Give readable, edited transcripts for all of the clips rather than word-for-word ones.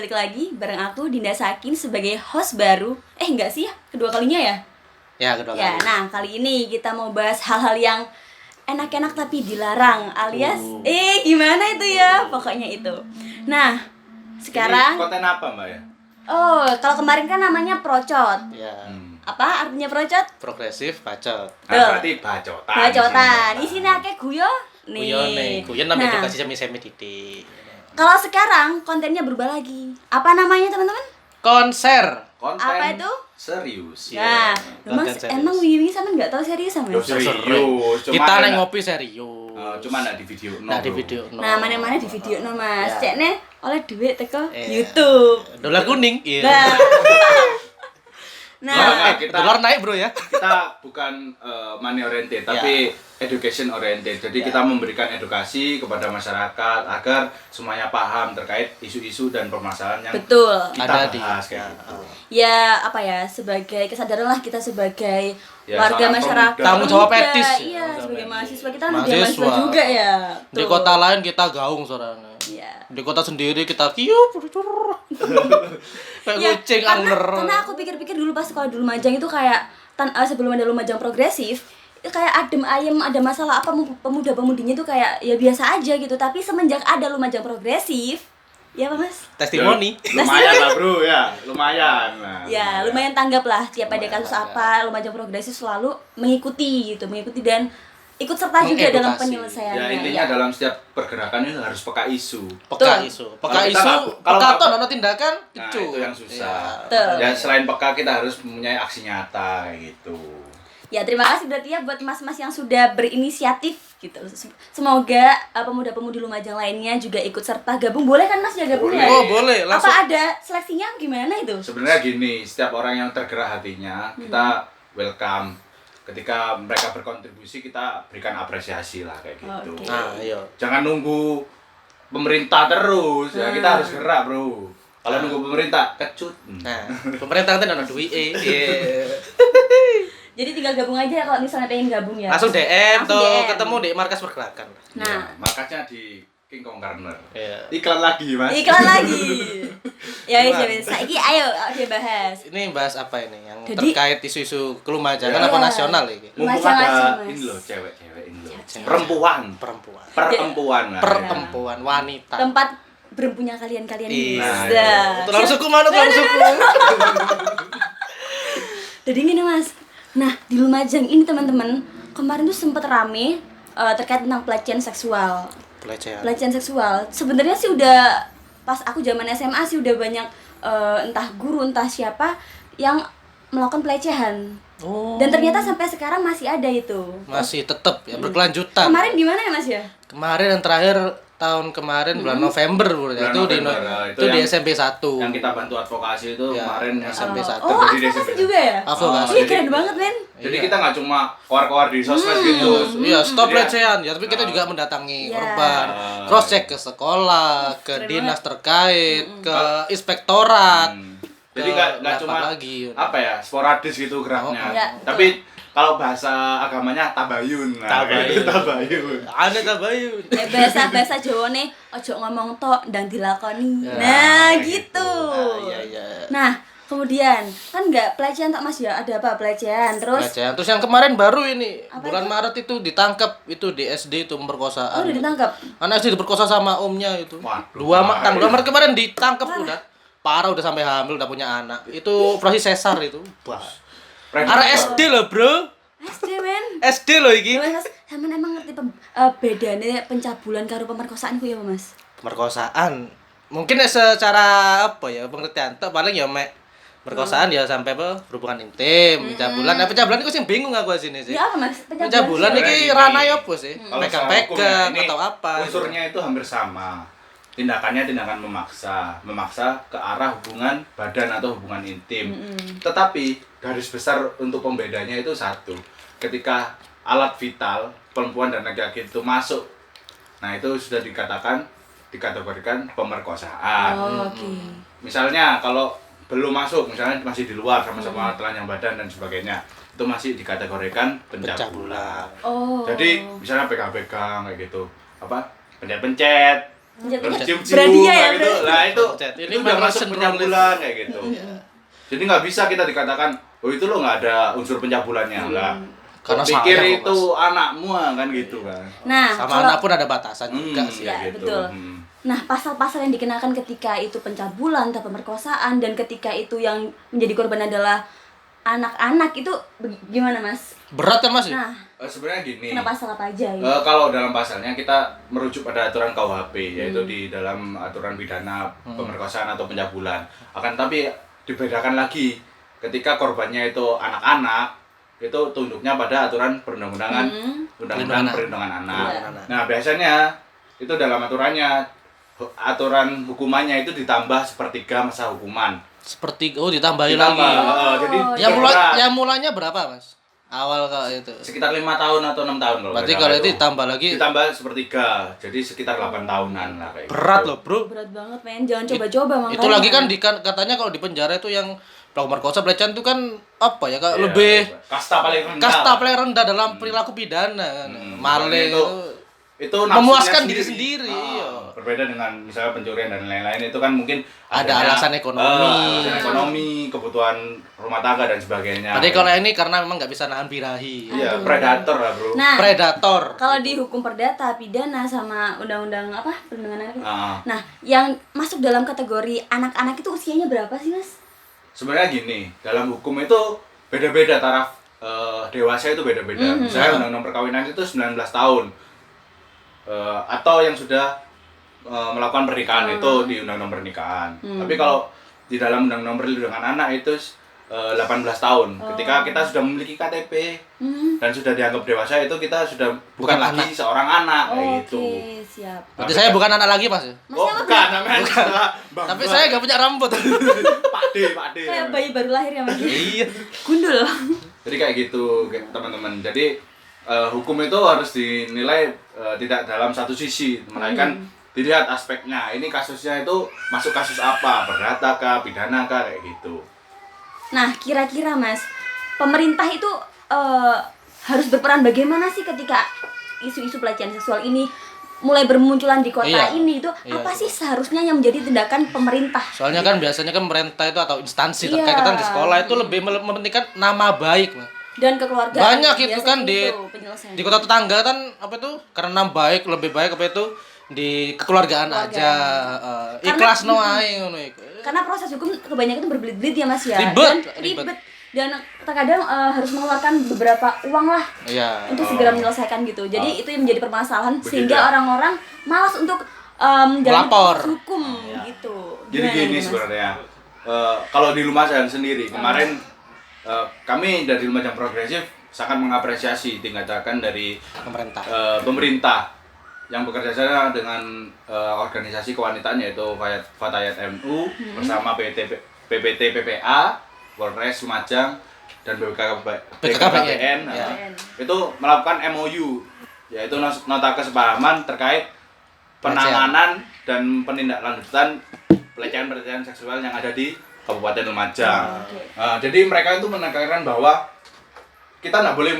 balik lagi bareng aku Dinda Sakin sebagai host baru. Enggak sih ya, kedua kalinya ya? Ya, kedua Ya, kali. nah kali ini kita mau bahas hal-hal yang enak-enak tapi dilarang alias gimana itu ya? Pokoknya itu. Nah, sekarang ini konten apa Mbak ya? oh, kalau kemarin kan namanya procot. Ya, Apa artinya procot? progresif bacot. Nah, berarti bacotan. Bacotan. Di sini akeh guyo nih. Guyon Nah, namanya edukasi semi titik. kalau sekarang kontennya berubah lagi. Apa namanya teman-teman? Konser. Konten Apa itu? serius. Nah, konten Mas, serius. emang Wiwi sama nggak tahu serius sama? Loh, serius. Cuma Kita ada- neng ngopi serius. Cuma nggak di video. Nah, di video. Nah, mana-mana di video no Mas. Ya. Cekne oleh duit teko Iya. YouTube. Dolar kuning. Iya. Nah, Nah, kita Dolar naik, Bro ya. kita bukan money oriented tapi education oriented. Jadi kita memberikan edukasi kepada masyarakat agar semuanya paham terkait isu-isu dan permasalahan yang betul. kita Ada di- bahas kayak gitu. Ya, apa ya? Sebagai kesadaran lah kita sebagai Ya, warga seorang masyarakat. pemuda. Tanggung jawab Pemuda, etis. Iya, Tanggung sebagai jawab mahasiswa kita kan Mahasiswa. mahasiswa juga ya. Di Tuh. kota lain kita gaung soalnya. Iya. Di kota sendiri kita kiup. Kayak Ya, kucing karena angler. aku pikir-pikir dulu pas sekolah di Lumajang itu kayak sebelum ada Lumajang progresif itu kayak adem ayem, ada masalah apa pemuda-pemudinya itu kayak ya biasa aja gitu. Tapi semenjak ada Lumajang progresif, ya Pak Mas? Testimoni. Lumayan lah bro ya, lumayan. Nah, Ya lumayan tanggap lah tiap ada Lumayan kasus tanggap. apa Lumajang progresif selalu mengikuti dan ikut serta juga dalam Mengedukasi. penyelesaiannya. Ya intinya dalam setiap pergerakan itu harus peka isu. Peka Betul. isu. Kalau Peka kita isu, nggak- kalau peka nggak- ton ono tindakan Nah, kecu. itu yang susah. Betul. Ya selain peka kita harus mempunyai aksi nyata kayak gitu. Ya terima kasih berarti ya buat mas-mas yang sudah berinisiatif gitu. Semoga pemuda-pemudi Lumajang lainnya juga ikut serta gabung. Boleh kan Mas ya gabung ya? Boleh. Oh, boleh. Langsung. Apa ada seleksinya gimana itu? Sebenarnya gini, setiap orang yang tergerak hatinya kita welcome. Ketika mereka berkontribusi kita berikan apresiasi lah kayak gitu. Oke. Nah, iya. Jangan nunggu pemerintah terus ya, kita harus gerak bro. Kalau nunggu pemerintah kecut. Nah, pemerintah kan ono duit. Jadi tinggal gabung aja kalau misalnya pengen gabung ya. Langsung DM Langsung tuh DM. ketemu di markas pergerakan. Nah, Makanya di King Kong Corner. Iya. Iklan lagi mas. iklan lagi. Ya wis Iklan. wis. Saiki ayo dia bahas. Ini bahas apa ini yang Jadi- terkait isu-isu kelumajangan Iya. apa nasional ini? Mumpung Macam-macam, ada Mas. ini loh cewek-cewek ini loh. Cewek. Perempuan. Perempuan. Perempuan. Mas. Perempuan wanita. Tempat berempunya kalian-kalian ini. Iya. Dah. Tulang suku mana tulang suku? Jadi gini Mas. Nah, di Lumajang ini teman-teman, kemarin tuh sempet rame terkait tentang pelecehan seksual. Pelecehan. Pelecehan seksual. Sebenarnya sih udah pas aku zaman SMA sih udah banyak entah guru entah siapa yang melakukan pelecehan. Oh. Dan ternyata sampai sekarang masih ada itu. Masih tetap ya berkelanjutan. Kemarin gimana ya Mas ya? Kemarin yang terakhir tahun kemarin bulan November Bu, ya. Bulan Itu di November, nah, itu di yang- SMP 1. Yang kita bantu advokasi itu Ya, kemarin yang SMP satu. Oh, terjadi di advokasi SMP. juga ya? Advokasi. Iya, keren banget, Men. Jadi Iya. kita nggak cuma keluar-keluar di sosmed gitu. Iya, stop Jadi, pelecehan ya, tapi kita juga mendatangi Iya. korban, cross check ke sekolah, ke Keren dinas terkait, ke inspektorat. Jadi nggak cuma lagi. apa ya sporadis gitu geraknya. Iya, Tapi kalau bahasa agamanya tabayun. Nah, Tabayun. itu tabayun. Aneh tabayun. Bahasa Jawa nih, ojo ngomong tok ndang dilakoni. Ya, Nah, kayak gitu. Iya, iya. Nah, kemudian kan nggak pelecehan tak Mas ya? Ada apa pelecehan? Terus Pelecehan. Terus yang kemarin baru ini Apa bulan itu? Maret itu ditangkap itu di SD itu pemerkosaan. udah ditangkap. Anak SD diperkosa sama omnya itu. Waduh, Tanggal 2 Maret kemarin ditangkap udah. Parah udah sampai hamil udah punya anak. Itu operasi sesar itu. Wah. Arek SD loh, Bro. SD men. SD loh iki. Mas, sampean emang ngerti bedanya pencabulan karo pemerkosaan ku ya, Mas? Pemerkosaan. Mungkin secara apa ya pengertian tok paling ya mek perkosaan ya sampai apa berhubungan intim, pencabulan. Nah, pencabulan itu sih bingung aku sini sih. Ya apa, Mas? Pencabulan siapa? iki Ini. ranah apa sih? Kalau Pegang-pegang secara hukum ya, ini atau apa? Unsurnya itu hampir sama. Tindakannya tindakan memaksa ke arah hubungan badan atau hubungan intim. Tetapi garis besar untuk pembedanya itu satu. Ketika alat vital perempuan dan laki-laki itu masuk, nah itu sudah dikategorikan pemerkosaan. Oh, oke. Misalnya kalau belum masuk, misalnya masih di luar sama-sama telanjang badan dan sebagainya, itu masih dikategorikan pencabulan. Oh. Jadi misalnya pegang-pegang kayak gitu, apa pencet-pencet, cium-cium Berhadiah ya, kayak gitu. berarti. Nah itu Ini itu udah memang masuk sensitif. pencabulan kayak gitu. Jadi nggak bisa kita dikatakan, oh itu lo nggak ada unsur pencabulannya lah. Karena Pikir sayang kok, itu anakmu kan gitu kan. Nah, Sama kalau anak pun ada batasan juga sih. Ya, gitu. betul. Nah, pasal-pasal yang dikenakan ketika itu pencabulan atau pemerkosaan dan ketika itu yang menjadi korban adalah anak-anak itu gimana, Mas? Berat kan Mas? Nah, Sebenarnya gini. kena pasal apa aja ya? Kalau dalam pasalnya kita merujuk pada aturan KUHP, yaitu di dalam aturan pidana pemerkosaan atau pencabulan. Akan tapi dibedakan lagi ketika korbannya itu anak-anak, itu tunduknya pada aturan perundang-undangan, undang-undang perlindungan anak. Iya. Nah biasanya itu dalam aturan hukumannya itu ditambah sepertiga masa hukuman. Seperti ditambahin Ditambah, lagi. jadi Yang berat. yang mulanya berapa Mas? Awal kalau itu. Sekitar 5 tahun atau 6 tahun loh. Berarti kalau itu ditambah lagi ditambah sepertiga, jadi sekitar 8 tahunan lah kayak berat gitu. loh, Bro. Berat banget, men. Jangan coba-coba makanya. Itu lagi kan katanya kalau di penjara itu yang pelaku merkosa pelecehan itu kan apa ya, Kak, Iya, lebih kasta paling rendah. kasta paling rendah dalam perilaku pidana kan. Maling itu memuaskan nafsunya diri sendiri, iya. Berbeda dengan misalnya pencurian dan lain-lain itu kan mungkin Ada adanya, alasan ekonomi. alasan ekonomi, kebutuhan rumah tangga dan sebagainya. Jadi kalau ini karena memang nggak bisa nahan birahi. iya, predator lah, Bro. Nah, Predator. kalau di hukum perdata, pidana sama undang-undang apa? Perlindungan anak. Ah. Nah, yang masuk dalam kategori anak-anak itu usianya berapa sih, Mas? Sebenarnya gini, dalam hukum itu beda-beda taraf dewasa itu beda-beda. Misalnya undang-undang perkawinan itu 19 tahun. Atau yang sudah melakukan pernikahan itu di undang-undang pernikahan. Tapi kalau di dalam undang-undang perlindungan anak itu 18 tahun. Ketika kita sudah memiliki KTP dan sudah dianggap dewasa itu kita sudah bukan lagi anak. seorang anak kayak gitu. Oke, siap. Berarti saya bukan anak lagi, Mas. Oh, bukan namanya sudah Bang Tapi Bang. saya nggak punya rambut. Pak D. Kayak bayi baru lahir ya, Mas. Iya. Gundul. Jadi kayak gitu teman-teman. Jadi hukum itu harus dinilai tidak dalam satu sisi, melainkan dilihat aspeknya. Ini kasusnya itu masuk kasus apa, perdata kah, pidana kah, kayak gitu. Nah, kira-kira Mas, pemerintah itu harus berperan bagaimana sih ketika isu-isu pelecehan seksual ini mulai bermunculan di kota Iya. ini itu Iya, apa sih seharusnya yang menjadi tindakan pemerintah? Soalnya kan biasanya kan pemerintah itu atau instansi Iya. terkait kan di sekolah itu lebih mementingkan nama baik, Mas. Dan kekeluargaan. Banyak itu biasanya kan di penyelesaian. kota tetangga kan apa itu karena nama baik lebih baik apa itu di kekeluargaan aja ikhlas no ae ngono iku. Karena proses hukum kebanyakan itu berbelit-belit ya Mas ya. Ribet, Dan ribet. Dan terkadang harus mengeluarkan beberapa uang lah Iya. untuk segera menyelesaikan gitu. Jadi itu yang menjadi permasalahan Begitu sehingga ya. orang-orang malas untuk menjalani Melapor. proses hukum gitu. Jadi Gimana gini nih, Mas? sebenarnya, kalau di Lumajang sendiri kemarin kami dari Lumajang Progresif sangat mengapresiasi tindakan dari Pemerintah. pemerintah yang bekerja sama dengan organisasi kewanitaan yaitu Fatayat MU bersama PPT PPA, Polres Lumajang dan BKKBN Ya. itu melakukan MOU yaitu nota kesepahaman terkait penanganan dan penindaklanjutan pelecehan seksual yang ada di Kabupaten Lumajang. Jadi mereka itu menekankan bahwa kita nggak boleh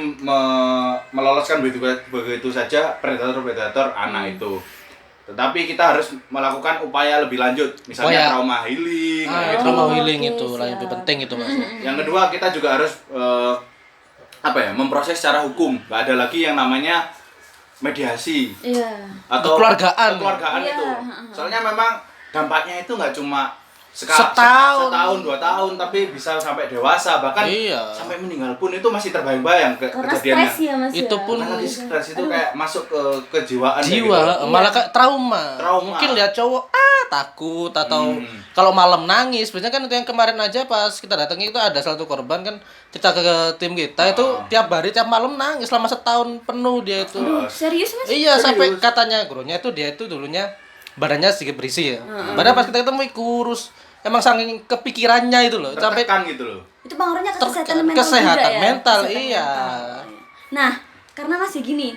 meloloskan begitu saja predator anak itu. Tetapi kita harus melakukan upaya lebih lanjut, misalnya Upaya. trauma healing. kayak gitu. Trauma healing oke, itu lah yang lebih siap. penting itu, Mas. Yang kedua kita juga harus memproses secara hukum. Nggak ada lagi yang namanya mediasi Iya. atau Kekeluargaan. Iya, itu. Soalnya memang dampaknya itu nggak cuma Setahun. 2 tahun, tapi bisa sampai dewasa, bahkan Iya. sampai meninggal pun itu masih terbayang-bayang Karena kejadiannya. stres ya Mas. Itu ya. pun Karena lagi stres itu kayak masuk ke kejiwaan kayak Jiwa gitu. malah kayak trauma. Trauma. Mungkin lihat cowok takut atau kalau malam nangis. Biasanya kan itu yang kemarin aja pas kita datang itu ada salah satu korban kan kita ke tim kita itu tiap hari tiap malam nangis selama setahun penuh dia itu. Aduh, serius Mas? Iya, Serius. sampai katanya gurunya itu dia itu dulunya badannya sedikit berisi ya. Padahal pas kita ketemu kurus. Emang saking kepikirannya itu loh, sampai Tertekan gitu loh. Itu pengaruhnya ke kesehatan mental kesehatan juga ya? mental, Kesehatan iya. mental. Nah, karena masih gini,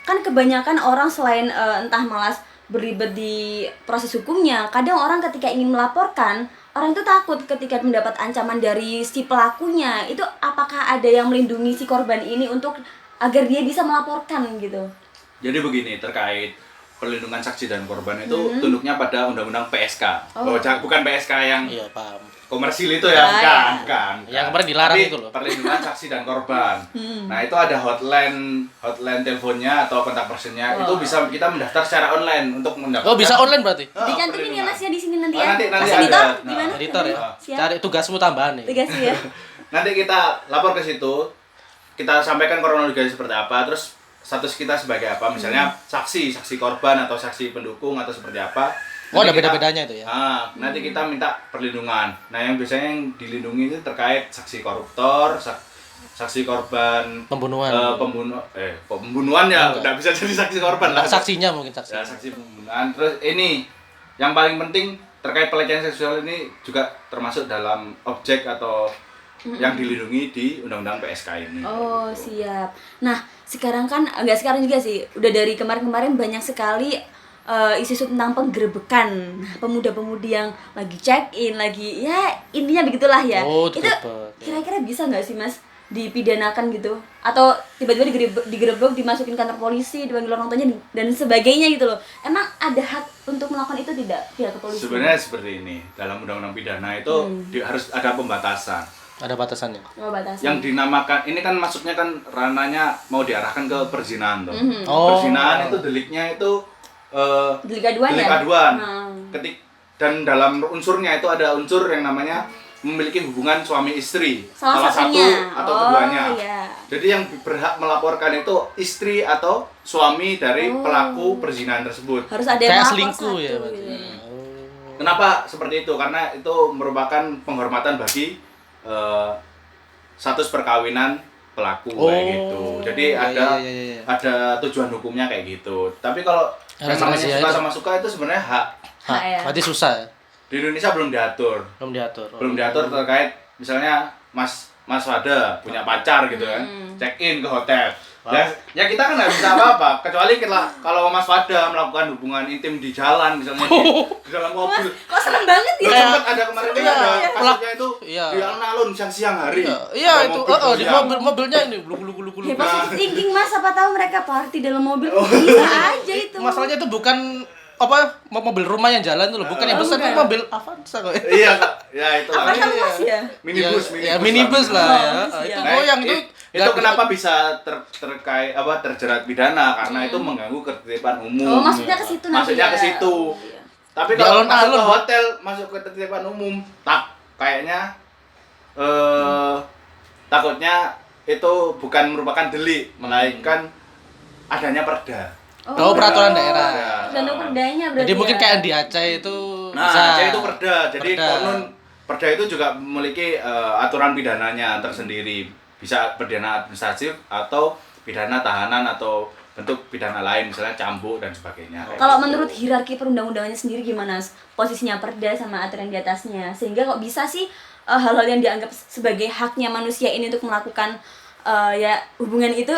kan kebanyakan orang selain entah malas berlibat di proses hukumnya, kadang orang ketika ingin melaporkan, orang itu takut ketika mendapat ancaman dari si pelakunya. Itu apakah ada yang melindungi si korban ini untuk agar dia bisa melaporkan gitu? Jadi begini terkait perlindungan saksi dan korban itu tunduknya pada undang-undang PSK. Oh. Bukan PSK yang Iya, paham. komersil itu ya, bukan. Yang kemarin dilarang Tapi itu loh. perlindungan saksi dan korban. Nah, itu ada hotline teleponnya atau kontak personnya. Itu bisa kita mendaftar secara online untuk mendaftar. Oh, bisa online berarti? Dicantumin ya Mas ya di sini nanti Oh, ya. nanti Mas ada. editor Nah, gimana? Editor ya. Siap. Cari tugasmu tambahan nih. Tugas ya. Nanti kita lapor ke situ, kita sampaikan kronologinya seperti apa, terus status kita sebagai apa, misalnya saksi korban atau saksi pendukung atau seperti apa. Oh, ada Nanti kita- beda-bedanya itu ya. Nanti kita minta perlindungan. Nah, yang biasanya yang dilindungi itu terkait saksi koruptor, saksi korban Pembunuhan. pembunuhan ya, Enggak. nggak bisa jadi saksi korban lah. Saksinya mungkin saksi. Ya, saksi pembunuhan. Terus ini yang paling penting terkait pelecehan seksual ini juga termasuk dalam objek atau yang dilindungi di Undang-Undang PSK ini. Oh, siap. Nah, sekarang kan enggak sekarang juga sih. Udah dari kemarin-kemarin banyak sekali isu-isu tentang penggerebekan pemuda-pemudi yang lagi check in, lagi ya intinya begitulah ya. Oh, itu digerebek, ya. kira-kira bisa nggak sih Mas dipidanakan gitu? Atau tiba-tiba digerebek, dimasukin kantor polisi, dipanggil orang tuanya dan sebagainya gitu loh. Emang ada hak untuk melakukan itu tidak pihak kepolisian? Sebenarnya seperti ini, dalam Undang-Undang Pidana itu harus ada pembatasan. Ada batasannya. Oh, batasan. Yang dinamakan ini kan maksudnya kan ranahnya mau diarahkan ke perzinahan tuh. Oh. Perzinahan itu deliknya itu Delik aduan delik ya? aduan. Hmm. Dan dalam unsurnya itu ada unsur yang namanya memiliki hubungan suami istri. Salah satu satunya. atau Oh, keduanya. iya. Jadi yang berhak melaporkan itu istri atau suami dari pelaku perzinahan tersebut. Harus ada yang Kayak melapor selingkuh satu ya, gitu berarti. ya. Kenapa seperti itu? Karena itu merupakan penghormatan bagi status perkawinan pelaku kayak gitu. Jadi iya, ada iya. ada tujuan hukumnya kayak gitu. Tapi kalau Ada yang namanya rahasia suka itu. sama suka itu sebenarnya hak. Hak ya. Berarti susah ya? Di Indonesia belum diatur. Belum diatur. Oh. Belum diatur terkait misalnya Mas Wada punya pacar gitu kan. Check in ke hotel. Ya kita kan nggak bisa apa-apa kecuali kalau Mas Wada melakukan hubungan intim di jalan misalnya di dalam mobil. Kok serem banget Loh, ya? sempat ada kemarin kan Iya. ada kasusnya itu Iya. di alun-alun siang hari. Iya Ada itu. mobil Di siang. mobilnya ini gulu. Ya positif thinking Mas, apa tahu mereka party dalam mobil. Bisa aja itu. Masalahnya itu bukan mobil rumah yang jalan tuh loh, bukan yang besar, bukan. itu mobil Avanza kok. Iya, Kak. Ya itu Apa lah. tahu Mas ya? Minibus, Ya, minibus lah ya. Oh, Itu siap. goyang itu. Itu kenapa bisa terkait terjerat pidana karena itu mengganggu ketertiban umum. Oh, maksudnya ke situ nanti. Maksudnya ya? ke situ. Oh, iya. Tapi Di kalau masuk alun-alun, ke Bu. hotel, masuk ke ketertiban umum, kayaknya takutnya itu bukan merupakan delik, melainkan adanya perda. Oh, peraturan daerah. Tergantung perdanya berarti. Jadi mungkin ya? kayak di Aceh itu Nah, bisa. Aceh itu perda. Jadi Perda. konon perda itu juga memiliki aturan pidananya tersendiri. Bisa pidana administratif atau pidana tahanan atau bentuk pidana lain misalnya cambuk dan sebagainya. Kalau menurut hierarki perundang-undangannya sendiri gimana? Posisinya perda sama aturan di atasnya. Sehingga kok bisa sih hal-hal yang dianggap sebagai haknya manusia ini untuk melakukan ya hubungan itu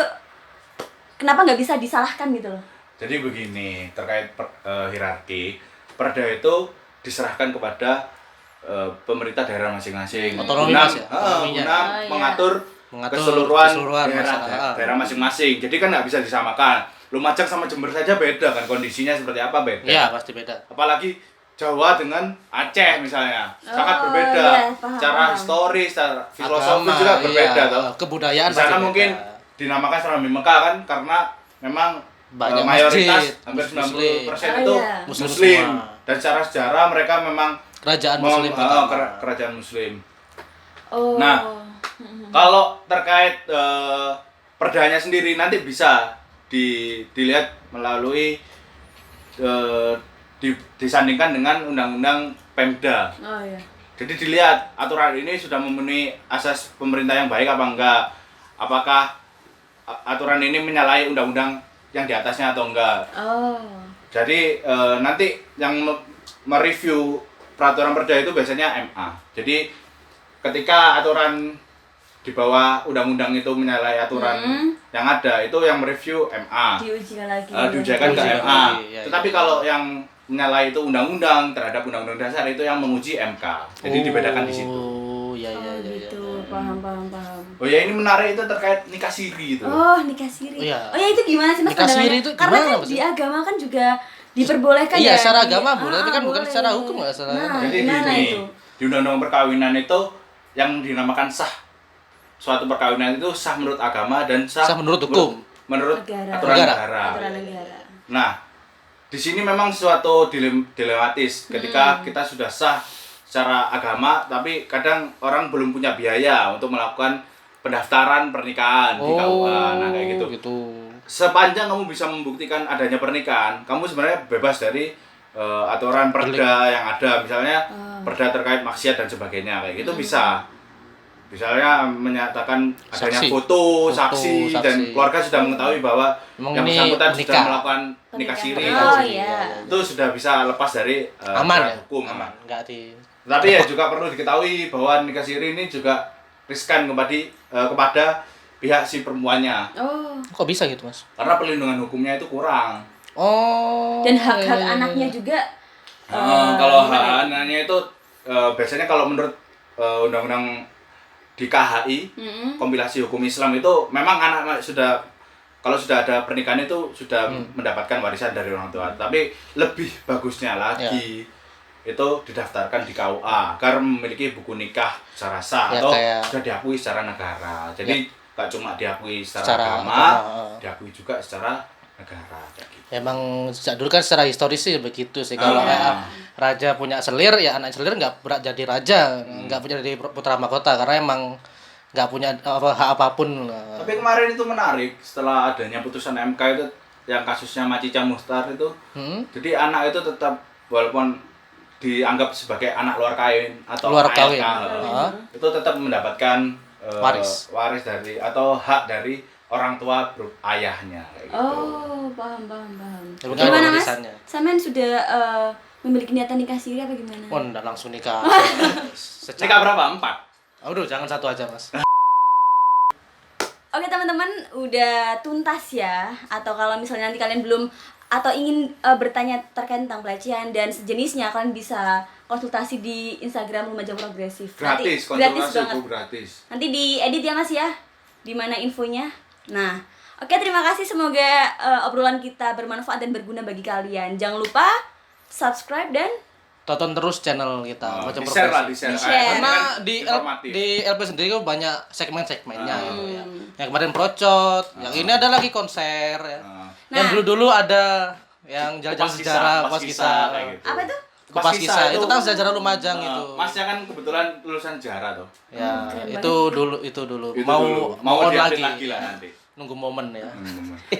kenapa nggak bisa disalahkan gitu loh? Jadi begini, terkait hierarki, perda itu diserahkan kepada pemerintah daerah masing-masing. Otonomi, Guna- Mas, ya? Otonominya. guna Oh, iya. mengatur Mengatur keseluruhan masalah. daerah masing-masing. Jadi kan nggak bisa disamakan. Lumajang sama Jember saja beda kan, kondisinya seperti apa beda. Iya, pasti beda. Apalagi Jawa dengan Aceh misalnya, sangat Oh, berbeda. iya, paham, Secara paham. historis, secara filosofis Agama, juga iya. berbeda toh. Kebudayaan Di sana pasti mungkin beda. dinamakan Serambi Mekah kan karena memang Banyak mayoritas masjid, hampir Muslim. 90% Oh, itu iya. Muslim Muslim. semua. Dan secara sejarah mereka memang Kerajaan Muslim. kerajaan Muslim. Oh. Nah, kalau terkait perdanya sendiri nanti bisa dilihat melalui disandingkan dengan undang-undang Pemda. Oh iya. Jadi dilihat aturan ini sudah memenuhi asas pemerintah yang baik apa enggak. Apakah aturan ini menyalahi undang-undang yang di atasnya atau enggak. Oh. Jadi nanti yang mereview peraturan perda itu biasanya MA. Jadi ketika aturan di bawah undang-undang itu menyalahi aturan yang ada, itu yang mereview MA. Diujikan lagi. Diujikan ke Diujikan MA. lagi, ya, Tetapi ya. kalau yang menyalahi itu undang-undang terhadap undang-undang dasar itu yang menguji MK. Jadi dibedakan di situ. Oh, iya iya Oh iya. gitu, iya. Pak. paham. Oh ya, ini menarik itu terkait nikah siri itu. Oh, nikah siri. Iya. Oh ya, itu gimana sih Mas Nikah pandangannya? siri itu Karena gimana, kan Mas? di agama kan juga diperbolehkan Iya, ya. secara di- agama boleh, tapi kan bukan boleh. secara hukum nggak salah. Nah, Jadi gimana gini, itu? di undang-undang perkawinan itu yang dinamakan sah. Suatu perkawinan itu sah menurut agama dan Sah menurut hukum. Menurut Negara. aturan Negara. negara. Aturan negara. Nah, di sini memang suatu dilematis ketika kita sudah sah secara agama, tapi kadang orang belum punya biaya untuk melakukan pendaftaran pernikahan di KUA. Nah, kayak gitu. Sepanjang kamu bisa membuktikan adanya pernikahan, kamu sebenarnya bebas dari aturan perda yang ada, misalnya perda terkait maksiat dan sebagainya, kayak gitu bisa. Misalnya menyatakan adanya Saksi. foto, saksi, dan saksi. keluarga sudah mengetahui bahwa Emang yang ini bersangkutan sudah nikah. melakukan nikah siri. Oh iya. Itu sudah bisa lepas dari Aman aturan ya? hukum. Aman. Enggak di Tapi ya juga perlu diketahui bahwa nikah siri ini juga riskan kepada pihak si perempuannya, Oh. Kok bisa gitu, Mas? karena perlindungan hukumnya itu kurang. Oh. Dan hak-hak iya, iya, anaknya iya. juga Kalau gimana ya? hak anaknya itu biasanya kalau menurut undang-undang di KHI, kompilasi hukum Islam itu memang anak kalau sudah ada pernikahan itu sudah mendapatkan warisan dari orang tua. Tapi lebih bagusnya lagi itu didaftarkan di KUA agar memiliki buku nikah secara sah Ya, atau kayak- sudah diakui secara negara. Jadi nggak cuma diakui secara Secara agama, agama, diakui juga secara negara. Kayak gitu. Emang sejak dulu kan secara historis sih begitu sih. Kalau kayak raja punya selir, ya anak selir nggak berat jadi raja, nggak punya jadi putra mahkota karena emang nggak punya hak apapun. Tapi kemarin itu menarik setelah adanya putusan MK itu yang kasusnya Macica Muchtar itu. Jadi anak itu tetap walaupun dianggap sebagai anak luar kawin atau Luar ALK, kawin. itu tetap mendapatkan Waris dari atau hak dari orang tua ayahnya kayak gitu. Oh, paham. Ya, bukan Gimana Mas? warisannya. Sampean sudah memiliki niatan nikah siri apa gimana? Oh, nggak langsung nikah. Nikah berapa? 4? Aduh, jangan satu aja, Mas. Oke teman-teman, udah tuntas ya. Atau kalau misalnya nanti kalian belum atau ingin bertanya terkait tentang pelecehan dan sejenisnya, kalian bisa konsultasi di Instagram Lumajang Progresif. Gratis, gratis konsultasi banget. itu gratis. Nanti diedit ya Mas ya. Di mana infonya? Nah, oke terima kasih, semoga obrolan kita bermanfaat dan berguna bagi kalian. Jangan lupa subscribe dan Tonton terus channel kita Lumajang Di-share lah, Progresif. di-share. Di-share. Karena Kan di informatif. LP sendiri kan banyak segmen-segmennya gitu ya. Yang kemarin procot, yang ini ada lagi konser ya. Yang dulu-dulu ada yang jalan-jalan Kupas sejarah, kisah, kupas kupas kisah. kisah, kayak gitu. apa tuh? Kupas kisah itu tentang sejarah Lumajang itu. Masnya kan kebetulan lulusan sejarah tuh. Ya, keren itu dulu. Itu Mau dulu. mau on diupdate lagi. lah nanti. Nunggu momen ya.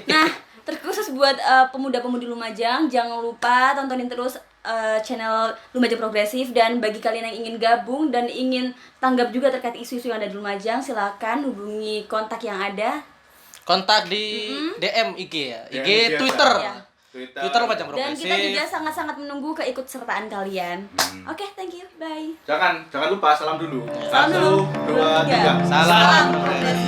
Nah, terkhusus buat pemuda-pemudi Lumajang, jangan lupa tontonin terus channel Lumajang Progresif. Dan bagi kalian yang ingin gabung dan ingin tanggap juga terkait isu-isu yang ada di Lumajang, silakan hubungi kontak yang ada. Kontak di DM IG ya. IG biasa. Twitter. Ya. Twitter Lumajang Dan Progresif. kita juga sangat-sangat menunggu keikutsertaan kalian. Oke, thank you. Bye. Jangan lupa salam dulu. Salam dulu. 1, 2, 3. Salam. Progresif.